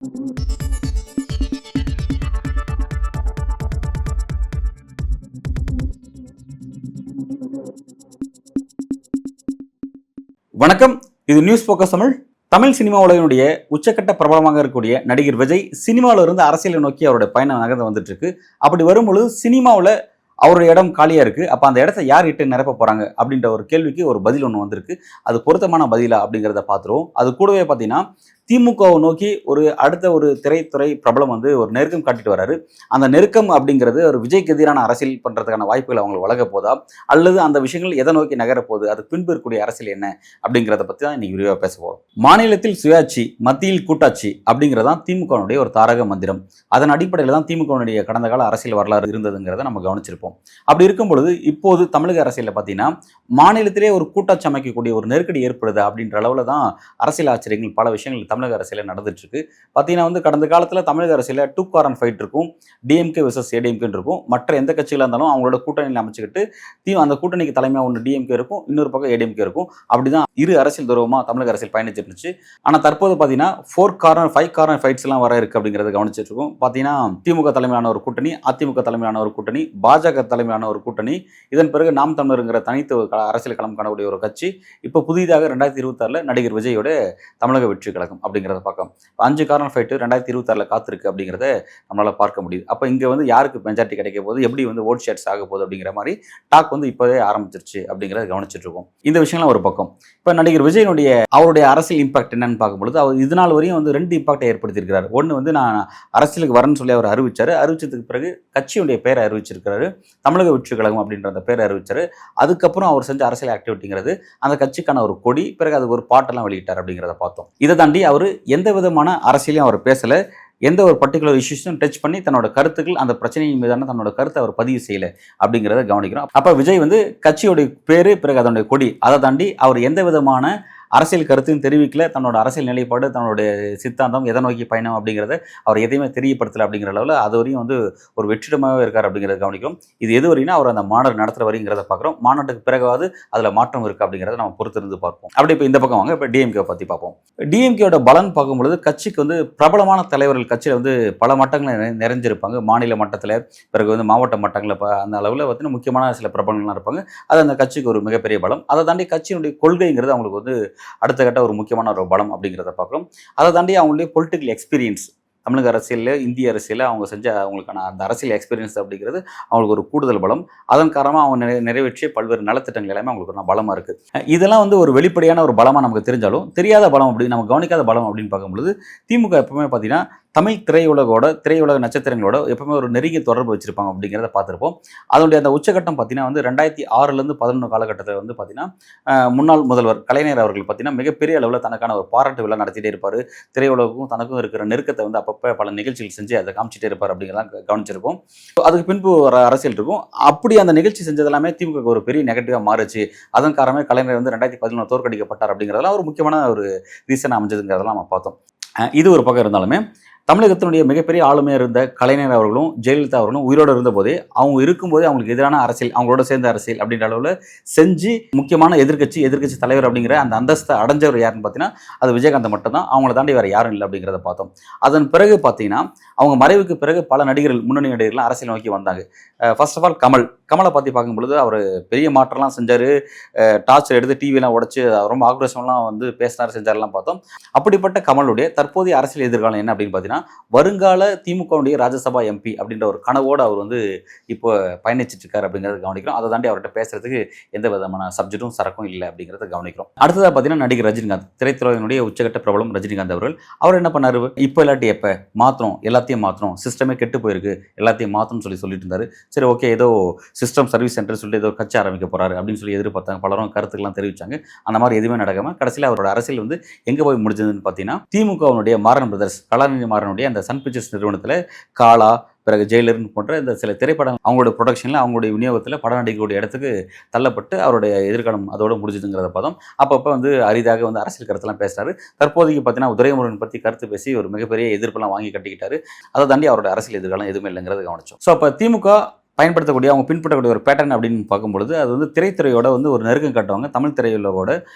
வணக்கம். இது news focus Tamil. Tamil cinema உலகினுடைய உச்சக்கட்ட பிரபலமாக இருக்கக்கூடிய நடிகர் விஜய் சினிமாவில இருந்து அரசியலை நோக்கி அவருடைய பயணம் நகர்ந்து வந்துட்டு இருக்கு. அப்படி வரும்பொழுது சினிமாவில் அவருடைய இடம் காலியா இருக்கு. அப்ப அந்த இடத்த யார் இட்டு நிரப்ப போறாங்க அப்படின்ற ஒரு கேள்விக்கு ஒரு பதில் ஒன்று வந்திருக்கு. அது பொருத்தமான பதிலா அப்படிங்கிறத பார்த்துருவோம். அது கூடவே பார்த்தீங்கன்னா திமுகவை நோக்கி அடுத்த ஒரு திரைத்துறை பிரபலம் ஒரு நெருக்கம் காட்டிட்டு வராரு. அந்த நெருக்கம் அப்படிங்கிறது ஒரு விஜய்க்கு எதிரான அரசியல் பண்றதுக்கான வாய்ப்புகள் அவங்களுக்கு வழங்க போதா, அல்லது அந்த விஷயங்கள் எதை நோக்கி நகர போகுது, அதுக்கு பின்பு இருக்கக்கூடிய அரசியல் என்ன அப்படிங்கிறத பத்தி தான் இன்னைக்கு விரிவாக பேச போறோம். மாநிலத்தில் சுயாட்சி, மத்தியில் கூட்டாட்சி அப்படிங்கிறதான் திமுகவுடைய ஒரு தாரக மந்திரம். அதன் அடிப்படையில் தான் திமுகவுடைய கடந்த கால அரசியல் வரலாறு இருந்ததுங்கிறத நம்ம கவனிச்சிருப்போம். அப்படி இருக்கும் பொழுது இப்போது தமிழக அரசியலில் பார்த்தீங்கன்னா மாநிலத்திலே ஒரு கூட்டாட்சி அமைக்கக்கூடிய ஒரு நெருக்கடி ஏற்படுது அப்படின்ற அளவில் தான் அரசியல் ஆச்சரியங்கள் பல விஷயங்கள் தமிழக அரசியலில் நடந்துட்டு இருக்கு. பார்த்தீங்கன்னா கடந்த காலத்தில் தமிழக அரசியலில் 2 காரன் ஃபைட் இருக்கும். டிஎம்கே வெர்சஸ் ஏடிஎம்கே இருக்கும். மற்ற எந்த கட்சிகளாக இருந்தாலும் அவங்களோட கூட்டணியில் அமைச்சுக்கிட்டு அந்த கூட்டணிக்கு தலைமையாக ஒன்று டிஎம்கே இருக்கும், இன்னொரு பக்கம் ஏடிஎம்கே இருக்கும். அப்படிதான் இரு அரசியல் துருவமாக தமிழக அரசியல் பயணிச்சிட்டு இருந்துச்சு. ஆனால் தற்போது பார்த்தீங்கன்னா 4 கார்னர் 5 கார்னர் ஃபைட்ஸ் எல்லாம் வர இருக்கு அப்படிங்கிறத கவனிச்சிட்டு இருக்கோம். பார்த்தீங்கன்னா திமுக தலைமையிலான ஒரு கூட்டணி, அதிமுக தலைமையிலான ஒரு கூட்டணி, பாஜக தலைமையிலான ஒரு கூட்டணி, இதன் பிறகு நாம் தமிழருங்கிற தனித்து அரசியல் களம் காணக்கூடிய ஒரு கட்சி, இப்போ புதிதாக 2026 நடிகர் விஜயோட தமிழக வெற்றி கழகம் அப்படிங்கிறத பார்க்கலாம். 5 கார்னர் ஃபைட்டு 2026 காத்திருக்கு அப்படிங்கிறத நம்மளால பார்க்க முடியுது. அப்போ இங்கே யாருக்கு மெஜாரிட்டி கிடைக்க போகுது, எப்படி ஓட் ஷேர்ஸ் ஆக போகுது அப்படிங்கிற மாதிரி டாக் இப்போவே ஆரம்பிச்சிருச்சு அப்படிங்கிறத கவனிச்சுட்டு இருக்கோம். இந்த விஷயம்லாம் ஒரு பக்கம். இப்போ நடிகர் விஜயனுடைய அவருடைய அரசியல் இம்பாக்ட் என்னன்னு பார்க்கும்பொழுது அவர் இதனால் வரையும் 2 இம்பாக்டை ஏற்படுத்தியிருக்கிறார். ஒன்று நான் அரசியலுக்கு வரேன்னு சொல்லி அவர் அறிவிச்சதுக்கு பிறகு கட்சியுடைய பேரை அறிவிச்சிருக்கிறாரு. தமிழக வெற்றி கழகம் அப்படின்ற அந்த பேரை அறிவிச்சாரு. அதுக்கப்புறம் அவர் செஞ்ச அரசியல் ஆக்டிவிட்டிங்கிறது அந்த கட்சிக்கான ஒரு கொடி, பிறகு அதுக்கு ஒரு பாட்டெல்லாம் வெளியிட்டார் அப்படிங்கிறத பார்த்தோம். இதை தாண்டி அவர் எந்த விதமான அரசியலையும் அவர் பேசல. எந்த ஒரு பர்டிகுலர் இஷ்யூஸும் டச் பண்ணி தன்னோட கருத்துக்கள் அந்த பிரச்சனையின் மீதான தன்னோட கருத்தை அவர் பதிவு செய்யல அப்படிங்கிறத கவனிக்கிறோம். அப்போ விஜய் கட்சியோடைய பேரு, பிறகு அதனுடைய கொடி, அதை தாண்டி அவர் எந்த விதமான அரசியல் கருத்தையும் தெரிவிக்கல. தன்னோட அரசியல் நிலைப்பாடு, தன்னுடைய சித்தாந்தம், எதை நோக்கி பயணம் அப்படிங்கிறத அவர் எதையுமே தெரியப்படுத்தல அப்படிங்கிற அளவில் அது வரையும் ஒரு வெற்றிடமாகவே இருக்கார் அப்படிங்கிறத கவனிக்கிறோம். இது எது வரையும் அவர் அந்த மாநாடு நடத்துகிற வரைங்கிறத பார்க்குறோம். மாநாட்டுக்கு பிறகாவது அதில் மாற்றம் இருக்குது அப்படிங்கிறத நம்ம பொறுத்திருந்து பார்ப்போம். அப்படி இப்போ இந்த பக்கம் வாங்க, இப்போ டிஎம்கே பற்றி பார்ப்போம். டிஎம்கேயோட பலன் பார்க்கும்பொழுது கட்சிக்கு பிரபலமான தலைவர்கள் கட்சியில் பல மட்டங்களில் நிறைஞ்சிருப்பாங்க. மாநில மட்டத்தில், பிறகு மாவட்ட மட்டங்களில் அந்த அளவில் பார்த்தீங்கன்னா முக்கியமான சில பிரபலங்கள்லாம் இருப்பாங்க. அது அந்த கட்சிக்கு ஒரு மிகப்பெரிய பலம். அதை தாண்டி கட்சியினுடைய கொள்கைங்கிறது அவங்களுக்கு அடுத்த கட்ட ஒரு முக்கியமான ஒரு பலம் அப்படிங்கிறத பார்க்குறோம். அதை தாண்டி அவங்களுடைய பொலிட்டிக்கல் எக்ஸ்பீரியன்ஸ், தமிழக அரசியலில், இந்திய அரசியலில் அவங்க செஞ்ச அவங்களுக்கான அந்த அரசியல் எக்ஸ்பீரியன்ஸ் அப்படிங்கிறது அவங்களுக்கு ஒரு கூடுதல் பலம். அதன் காரணமாக அவங்க நிறைவேற்றிய பல்வேறு நலத்திட்டங்கள் எல்லாமே அவங்களுக்கு பலமாக இருக்குது. இதெல்லாம் ஒரு வெளிப்படையான ஒரு பலமாக நமக்கு தெரிஞ்சாலும், தெரியாத பலம் அப்படின்னு நம்ம கவனிக்காத பலம் அப்படின்னு பார்க்கும்பொழுது திமுக எப்பவுமே பார்த்தீங்கன்னா தமிழ் திரையுலக நட்சத்திரங்களோட எப்பவுமே ஒரு நெருங்கிய தொடர்பு வச்சிருப்பாங்க அப்படிங்கிறத பார்த்துருப்போம். அதனுடைய அந்த உச்சகட்டம் பார்த்தீங்கன்னா 2006 11 காலகட்டத்தில் பார்த்தீங்கன்னா முன்னாள் முதல்வர் கலைஞர் அவர்கள் பார்த்தீங்கன்னா மிகப்பெரிய அளவில் தனக்கான ஒரு பாராட்டு விழா நடத்திட்டே இருப்பார். திரையுலகம் தனக்கும் இருக்கிற நெருக்கத்தை அப்பப்போ பல நிகழ்ச்சிகள் செஞ்சு அதை காமிச்சிட்டே இருப்பார் அப்படிங்கிறதான் கவனிச்சிருப்போம். அதுக்கு பின்பு ஒரு அரசியல் இருக்கும். அப்படி அந்த நிகழ்ச்சி செஞ்சதெல்லாமே திமுக ஒரு பெரிய நெகட்டிவாக மாறுச்சு. அதன் காரணமே கலைஞர் 2011 தோற்கடிக்கப்பட்டார் அப்படிங்கிறதெல்லாம் ஒரு முக்கியமான ஒரு ரீசன் அமைஞ்சதுங்கிறதெல்லாம் நம்ம பார்த்தோம். இது ஒரு பக்கம் இருந்தாலுமே தமிழகத்தினுடைய மிகப்பெரிய ஆளுமையாக இருந்த கலைஞர் அவர்களும் ஜெயலலிதா அவர்களும் உயிரோடு இருந்தபோதே அவங்க இருக்கும்போதே அவங்களுக்கு எதிரான அரசியல், அவங்களோட சேர்ந்த அரசியல் அப்படின்ற அளவில் செஞ்சு முக்கியமான எதிர்க்கட்சி தலைவர் அப்படிங்கிற அந்த அந்தஸ்தை அடைஞ்சவர் யாருன்னு பார்த்தீங்கன்னா அது விஜயகாந்த் மட்டும் தான். அவங்கள தாண்டி வேறு யாரும் இல்லை அப்படிங்கிறத பார்த்தோம். அதன் பிறகு பார்த்தீங்கன்னா அவங்க மறைவுக்கு பிறகு பல நடிகர்கள், முன்னணி நடிகர்கள்லாம் அரசியல் நோக்கி வந்தாங்க. ஃபர்ஸ்ட் ஆஃப் ஆல் கமலை பற்றி பார்க்கும்பொழுது அவர் பெரிய மாற்றம்லாம் செஞ்சார். டார்ச்சர் எடுத்து டிவிலாம் உடச்சி ரொம்ப ஆக்ரோஷம்லாம் பேசினார், செஞ்சாரெல்லாம் பார்த்தோம். அப்படிப்பட்ட கமலுடைய தற்போதைய அரசியல் எதிர்காலம் என்ன அப்படின்னு பார்த்தீங்கன்னா வருங்கால திமுகவுடைய ராஜ்யசபா எம்பி அப்படின்ற ஒரு கனவோடு அவர் இப்போ பயணிச்சிட்டு இருக்காரு அப்படிங்கிறத கவனிக்கிறோம். அதை தாண்டி அவர்கிட்ட பேசுறதுக்கு எந்த விதமான சப்ஜெக்டும் சரக்கும் இல்லை அப்படிங்கிறத கவனிக்கிறோம். அடுத்ததாக பார்த்தீங்கன்னா நடிகர் ரஜினிகாந்த், திரைத்துறையினுடைய உச்சகட்ட பிரபலம் ரஜினிகாந்த் அவர் என்ன பண்ணாரு, இப்போ இல்லாட்டி எப்போ மாற்றணும், எல்லாத்தையும் மாற்றணும், சிஸ்டமே கெட்டு போயிருக்கு, எல்லாத்தையும் மாற்றணும்னு சொல்லிட்டு இருந்தாரு. சரி, ஓகே, ஏதோ சிஸ்டம் சர்வீஸ் சென்டர் சொல்லிட்டு ஏதோ கட்சி ஆரம்பிக்க போறாரு அப்படின்னு சொல்லி எதிர்பார்த்தாங்க. பலரும் கருத்துக்கெல்லாம் தெரிவிச்சாங்க. அந்த மாதிரி எதுவுமே நடக்காம கடைசியில் அவரோட அரசியல் எங்கே போய் முடிஞ்சதுன்னு பார்த்தீங்கன்னா திமுகவுடைய மாறன் பிரதர்ஸ், கலாநிதி மாறனுடைய அந்த சன் பிக்சர்ஸ் நிறுவனத்தில் காலா, பிறகு ஜெயிலர்னு போன்ற இந்த சில திரைப்படங்கள் அவங்களோட ப்ரொடக்ஷனில், அவங்களுடைய விநியோகத்தில் படம் நடிக்கக்கூடிய இடத்துக்கு தள்ளப்பட்டு அவருடைய எதிர்காலம் அதோட முடிஞ்சுதுங்கிறத பார்த்தோம். அப்பப்போ அரிதாக அரசியல் கருத்தெல்லாம் பேசுறாரு. தற்போதைக்கு பார்த்தீங்கன்னா துரைமுருகன் பற்றி கருத்து பேசி ஒரு மிகப்பெரிய எதிர்ப்பெல்லாம் வாங்கி கட்டிக்கிட்டாரு. அதை தாண்டி அவரோட அரசியல் எதிர்காலம் எதுவுமே இல்லைங்கிறத கவனிச்சோம். ஸோ அப்போ திமுக பயன்படுத்தக்கூடிய அவங்க பின்பற்றக்கூடிய ஒரு பேட்டர்ன் அப்படின்னு பார்க்கும்பொழுது அது வந்து திரைத்துறையோட வந்து ஒரு நெருக்கம் காட்டுவாங்க தமிழ் திரையுலகோட.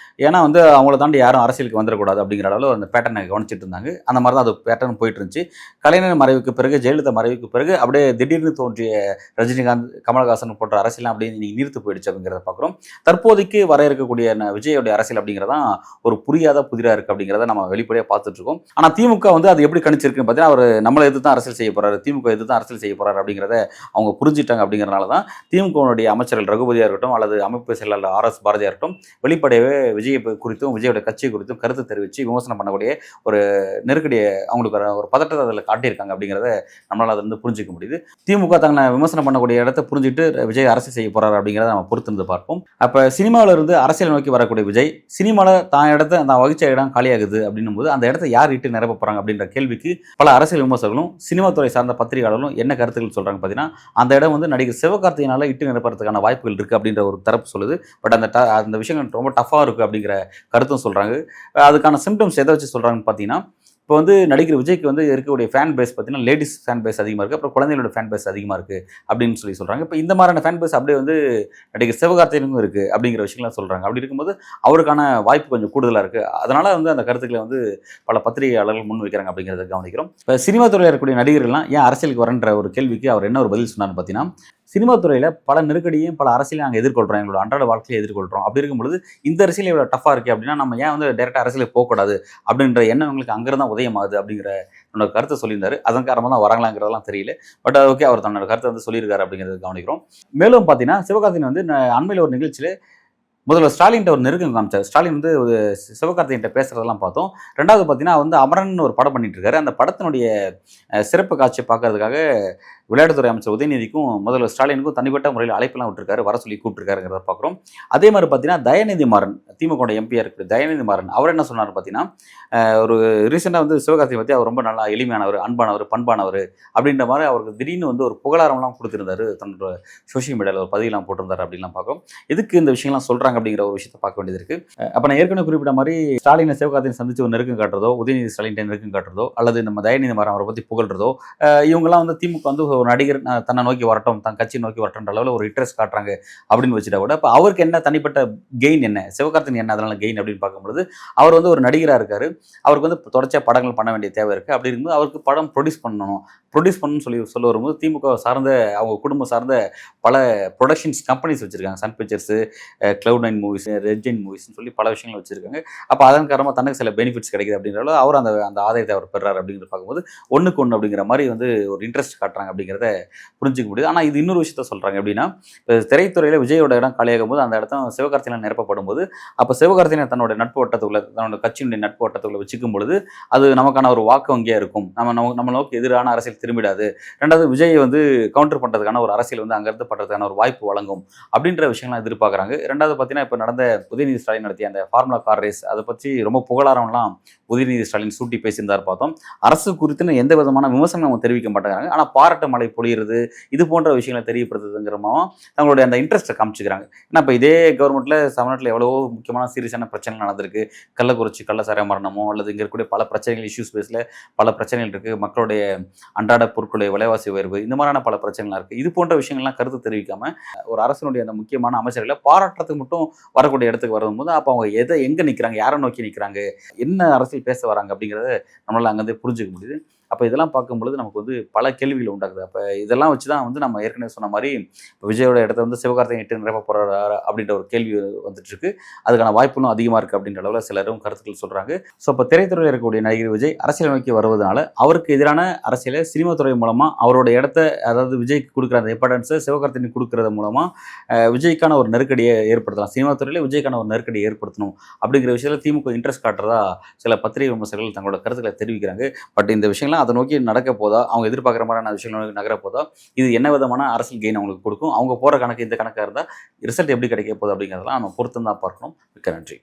ஏன்னா வந்து அவங்கள தாண்டி யாரும் அரசியலுக்கு வந்துடக்கூடாது அப்படிங்கிற அளவில் அந்த பேட்டர்னை கவனிச்சிட்டு இருந்தாங்க. அந்த மாதிரி தான் அது பேட்டர்ன் போயிட்டு இருந்துச்சு. கலைஞர் மறைவுக்கு பிறகு, ஜெயலலிதா மறைவுக்கு பிறகு அப்படியே திடீர்னு தோன்றிய ரஜினிகாந்த், கமலஹாசன் போன்ற அரசியலாம் அப்படியே இன்னைக்கு நீர்த்து போயிடுச்சு அப்படிங்கிறத பார்க்குறோம். தற்போதைக்கு வர இருக்கக்கூடிய விஜயோடைய அரசியல் அப்படிங்கிறதான் ஒரு புரியாத புதிராக இருக்குது அப்படிங்கிறத நம்ம வெளிப்படையாக பார்த்துட்டு இருக்கோம். ஆனால் திமுக வந்து அது எப்படி கணிச்சிருக்குன்னு பார்த்தீங்கன்னா, அவர் நம்மளை எதிர்த்து தான் அரசியல் செய்ய போறாரு, திமுக எதிர்த்து தான் அரசியல் செய்ய போறாரு அப்படிங்கிறத அவங்க புரிஞ்சுட்டாங்க. அப்படிங்கிறனால தான் திமுகவுடைய அமைச்சர்கள் ரகுபதியாக இருக்கட்டும் அல்லது அமைப்பு செயலாளர் RS பாரதியாக இருக்கட்டும் வெளிப்படையவே விஜய் குறித்தும் விஜயோட கட்சி குறித்தும் கருத்து தெரிவித்து விமர்சனம் பண்ணக்கூடிய ஒரு நெருக்கடியை அவங்களுக்கு ஒரு பதட்டத்தை அதில் காட்டியிருக்காங்க அப்படிங்கிறத நம்மளால் அதை வந்து புரிஞ்சிக்க முடியுது. திமுக தங்களை விமர்சனம் பண்ணக்கூடிய இடத்த புரிஞ்சுட்டு விஜய் அரசியல் செய்ய போறாரு அப்படிங்கிறத நம்ம பொறுத்திருந்து பார்ப்போம். அப்போ சினிமாவில் இருந்து அரசியல் நோக்கி வரக்கூடிய விஜய் சினிமாவில் தான் இடத்த தான் வகிச்ச இடம் காலியாகுது அப்படின்னும் போது அந்த இடத்த யார் இட்டு நிரப்ப போறாங்க அப்படின்ற கேள்விக்கு பல அரசியல் விமர்சகர்களும் சினிமா துறை சார்ந்த பத்திரிகையாளர்களும் என்ன கருத்துக்கள் சொல்றாங்க பார்த்தீங்கன்னா, அந்த இடம் வந்து நடிகர் சிவகார்த்திகேயனால இட்டு நிரப்புறதுக்கான வாய்ப்புகள் இருக்குது அப்படின்ற ஒரு தரப்பு சொல்லுது. பட் அந்த விஷயங்கள் ரொம்ப டஃபாக இருக்குது அப்படிங்கிற கருத்தும் சொல்கிறாங்க. அதுக்கான சிம்டம்ஸ் எதை வச்சு சொல்கிறாங்கன்னு பார்த்தீங்கன்னா, இப்போ வந்து நடிகர் விஜய்க்கு வந்து இருக்கக்கூடிய ஃபேன் பேஸ் பார்த்தீங்கன்னா லேடிஸ் ஃபேன் பேஸ் அதிகமாக இருக்குது, அப்புறம் குழந்தைகளோட ஃபேன் பேஸ் அதிகமாக இருக்குது அப்படின்னு சொல்கிறாங்க. இப்போ இந்த மாதிரியான ஃபேன் பேஸ் அப்படியே வந்து நடிகர் சிவகார்த்திகேயனுக்கும் இருக்குது அப்படிங்கிற விஷயங்கள்லாம் சொல்கிறாங்க. அப்படி இருக்கும்போது அவருக்கான வாய்ப்பு கொஞ்சம் கூடுதலாக இருக்குது. அதனால் வந்து அந்த கருத்துக்களை வந்து பல பத்திரிகையாளர்கள் முன் வைக்கிறாங்க அப்படிங்கிறத கவனிக்கிறோம். இப்போ சினிமா துறையில் இருக்கக்கூடிய நடிகர்கள்லாம் ஏன் அரசியலுக்கு வரன்ற ஒரு கேள்விக்கு அவர் என்ன ஒரு பதில் சொன்னார்னு பார்த்தீங்கன்னா, சினிமா துறையில் பல நெருக்கடியும் பல அரசியலையும் நாங்கள் எதிர்கொள்கிறோம், எங்களோட அன்றாட வாழ்க்கையை எதிர்கொள்கிறோம். அப்படி இருக்கும்பொழுது இந்த அரசியல் இவ்வளோ டஃபாக இருக்குது அப்படின்னா நம்ம ஏன் வந்து டேரெக்டாக அரசியலுக்கு போகக்கூடாது அப்படின்ற எண்ணம் எங்களுக்கு அங்கிருந்தான் உதயமாகுது அப்படிங்கிற என்னோட கருத்தை சொல்லியிருந்தாரு. அதன் காரணமாக தான் வராங்களாங்கிறதெல்லாம் தெரியல. பட் ஓகே, அவர் தன்னோட கருத்தை வந்து சொல்லியிருக்காரு அப்படிங்கிறத கவனிக்கிறோம். மேலும் பார்த்தீங்கன்னா, சிவகார்த்திகேயன் வந்து அண்மையில் ஒரு நிகழ்ச்சியில் முதல்ல ஸ்டாலின்ட்ட ஒரு நெருக்கம் காமிச்சார். ஸ்டாலின் வந்து சிவகார்த்திகேயன்ட்ட பேசுறதெல்லாம் பார்த்தோம். 2வது பார்த்தீங்கன்னா வந்து அமரன் ஒரு படம் பண்ணிட்டு இருக்காரு. அந்த படத்தினுடைய சிறப்பு காட்சியை பார்க்கறதுக்காக விளையாட்டுத்துறை அமைச்சர் உதயநிதிக்கும் முதல்வர் ஸ்டாலினுக்கும் தனிப்பட்ட முறையில் அழைப்பெல்லாம் விட்டுருக்காரு, வர சொல்லி கூப்பிட்டுருக்காருங்கிறத பார்க்குறோம். அதே மாதிரி பார்த்தீங்கன்னா தயாநிதி மாறன், திமுக எம்பியாக இருக்கிற தயாநிதி மாறன், அவர் என்ன சொன்னார் பார்த்தீங்கன்னா, ஒரு ரீசெண்டாக வந்து சிவகார்த்திகேயன் பற்றி அவர் ரொம்ப நல்லா எளிமையானவர், அன்பானவர், பண்பானவர் அப்படின்ற மாதிரி அவருக்கு திடீர்னு வந்து ஒரு புகழாரம்லாம் கொடுத்துருந்தாரு. தன்னோட சோஷியல் மீடியாவில் ஒரு பதிவுலாம் போட்டிருந்தாரு அப்படின்லாம் பார்க்குறோம். எதுக்கு இந்த விஷயங்கள்லாம் சொல்கிறாங்க அப்படிங்கிற ஒரு விஷயத்தை பார்க்க வேண்டியது இருக்குது. அப்போ நான் ஏற்கனவே குறிப்பிட்ட மாதிரி ஸ்டாலினை சிவகார்த்திகேயன் சந்திச்சு ஒரு நெருக்கம் காட்டுறதோ, உதயநிதி ஸ்டாலின் நெருக்கம் காட்டுறதோ, அல்லது நம்ம தயாநிதி மாறன் அவரை பற்றி புகழ்றதோ, இவங்கெல்லாம் வந்து திமுக வந்து ஒரு நடிகர் தன்னை நோக்கி வரட்டும், தன் கட்சி நோக்கி வரட்டும்ன்ற அளவில் ஒரு இன்ட்ரெஸ்ட் காட்டுறாங்க அப்படின்னு வச்சுட்டா கூட, அப்போ அவருக்கு என்ன தனிப்பட்ட கெயின் என்ன, சிவகார்த்திகேயன் என்ன அதனால கெயின் அப்படின்னு பார்க்கும்பொழுது, அவர் வந்து ஒரு நடிகராக இருக்காரு, அவருக்கு வந்து தொடர்ச்சியாக படங்கள் பண்ண வேண்டிய தேவை இருக்குது. அப்படி இருக்கும்போது அவருக்கு படம் ப்ரொடியூஸ் பண்ணணும்னு சொல்ல வரும்போது திமுக சார்ந்த அவங்க குடும்பம் சார்ந்த பல ப்ரொடக்ஷன்ஸ் கம்பெனிஸ் வச்சுருக்காங்க. சன் பிக்சர்ஸு, Cloud9 மூவிஸ், ரெட்ஜெயின் மூவிஸ்னு சொல்லி பல விஷயங்கள் வச்சுருக்காங்க. அப்போ அதன் காரணமாக தனக்கு சில பெனிஃபிட்ஸ் கிடைக்குது அப்படிங்கிறத அவர் அந்த ஆதாயத்தை அவர் பெறாரு அப்படிங்கிறத பார்க்கும்போது ஒன்றுக்கு ஒன்று அப்படிங்கிற மாதிரி வந்து ஒரு இன்ட்ரெஸ்ட் காட்டுறாங்க அப்படிங்கிறத புரிஞ்சிக்க முடியுது. ஆனால் இது இன்னொரு விஷயத்த சொல்கிறாங்க எப்படின்னா, திரைத்துறையில் விஜயோட இடம் காலியாகும் போது அந்த இடத்த சிவகார்த்திகேயன் நிரப்பப்படும் போது, அப்போ சிவகார்த்திகேயன் தன்னோட நட்பு வட்டத்துக்குள்ள, தன்னோட கட்சியினுடைய நட்பு வட்டத்துக்குள்ள வச்சுக்கும் பொழுது அது நமக்கான ஒரு வாக்கு வங்கியாக இருக்கும். நம்ம நோக்கி எதிரான அரசியல் திரும்பிடாது. 2வது விஜயை வந்து கவுண்டர் பண்ணுறதுக்கான ஒரு அரசியல் வந்து அங்கேருந்து பண்ணுறதுக்கான ஒரு வாய்ப்பு வழங்கும் அப்படின்ற விஷயங்கள்லாம் எதிர்பார்க்குறாங்க. 2வது பார்த்தீங்கன்னா, இப்போ நடந்த உதயநிதி ஸ்டாலின் நடத்திய அந்த ஃபார்முலா கார் ரேஸ் அதை பற்றி ரொம்ப புகழாரம்லாம் உதயநிதி ஸ்டாலின் சூட்டி பேசியிருந்தார் பார்த்தோம். அரசு குறித்துன்னு எந்த விதமான விமர்சனம் அவங்க தெரிவிக்க மாட்டேங்கிறாங்க. ஆனால் பாராட்டு மழை பொழியிறது, இது போன்ற விஷயங்களை தெரியப்படுத்துறதுங்கிறமாவும் தங்களுடைய அந்த இன்ட்ரெஸ்ட்டை காமிச்சிக்கிறாங்க. ஏன்னா இப்போ இதே கவர்மெண்ட்டில் தமிழ்நாட்டில் எவ்வளவோ முக்கியமான சீரியஸான பிரச்சனைகள் நடந்திருக்கு. கள்ளக்குறிச்சி கள்ளச்சாராய மரணமோ அல்லது இங்கே இருக்கக்கூடிய பல பிரச்சனைகள், இஷ்யூஸ் பேஸில் பல பிரச்சனைகள் இருக்குது. மக்களுடைய அன்றாட பொருட்களுடைய விலைவாசி உயர்வு, இந்த மாதிரியான பல பிரச்சனைகள் இருக்குது. இது போன்ற விஷயங்கள்லாம் கருத்து தெரிவிக்காமல் ஒரு அரசனுடைய அந்த முக்கியமான அமைச்சர்களை பாராட்டுறதுக்கு மட்டும் வரக்கூடிய இடத்துக்கு வரும்போது அப்போ அவங்க எங்கே நிற்கிறாங்க, யாரை நோக்கி நிற்கிறாங்க, என்ன அரசியல் பேச வராங்க அப்படிங்கிறத நம்மளால் அங்கேருந்து புரிஞ்சுக்க முடியுது. அப்போ இதெல்லாம் பார்க்கும்பொழுது நமக்கு வந்து பல கேள்விகள் உண்டாகுது. அப்போ இதெல்லாம் வச்சு தான் வந்து நம்ம ஏற்கனவே சொன்ன மாதிரி இப்போ விஜயோட இடத்த வந்து சிவகார்த்திகேயன் இட்டு நிரப்ப போகிறாரா அப்படின்ற ஒரு கேள்வி வந்துட்டுருக்கு. அதுக்கான வாய்ப்புகளும் அதிகமாக இருக்குது அப்படின்ற அளவில் சிலரும் கருத்துக்கள் சொல்கிறாங்க. ஸோ இப்போ திரைத்துறையில் இருக்கக்கூடிய நடிகர் விஜய் அரசியல் நோக்கி வருவதனால அவருக்கு எதிரான அரசியலை சினிமா துறை மூலமாக அவரோட இடத்த, அதாவது விஜய்க்கு கொடுக்குற அந்த இம்பார்ட்டன்ஸை சிவகார்த்திகேயன் கொடுக்கறது மூலமாக விஜய்க்கான ஒரு நெருக்கடியை ஏற்படுத்தலாம். சினிமா துறையில் விஜய்க்கான ஒரு நெருக்கடியை ஏற்படுத்தணும் அப்படிங்கிற விஷயத்தில் திமுக இன்ட்ரெஸ்ட் காட்டுறதா சில பத்திரிகை விமர்சகர்கள் தங்களோட கருத்துக்களை தெரிவிக்கிறாங்க. பட் இந்த விஷயங்கள்லாம் அதை நோக்கி நடக்க போதா, அவங்க எதிர்பார்க்குற மாதிரியான விஷயங்கள் நகர போதா, இது என்ன விதமான அரசியல் கெயின் அவங்களுக்கு கொடுக்கும், அவங்க போகிற கணக்கு இந்த கணக்காக இருந்தால் ரிசல்ட் எப்படி கிடைக்க போகுது அப்படிங்கிறதெல்லாம் நம்ம பொறுத்து தான் பார்க்கணும். மிக்க நன்றி.